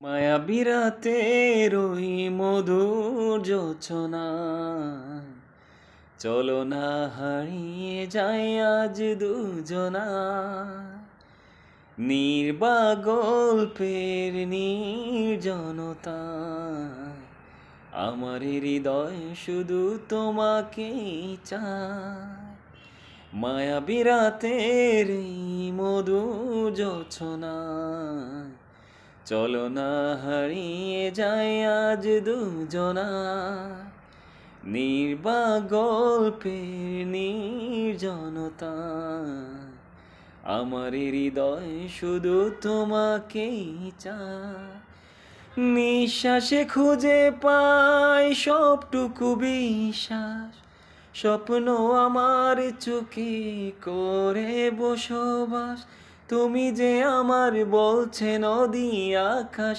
মায়াবী রাতের ওই মধুর জোছনা, চলো না হারিয়ে যাই আজ দুজনা। গল্পের নির্জনতা, আমার হৃদয় শুধু তোমাকেই চায়। মায়াবী রাতের এই মধুর জোছনা, চলো না হারিয়ে যাই আজ দুজনা। গল্পের নির্জনতা, আমার হৃদয় শুধু তোমাকেই চায়। নিঃশ্বাসে খুঁজে পাই সবটুকু বিশ্বাস, স্বপ্ন আমার চোখে করে বসবাস। তুমি যে আমার বলছে নদী আকাশ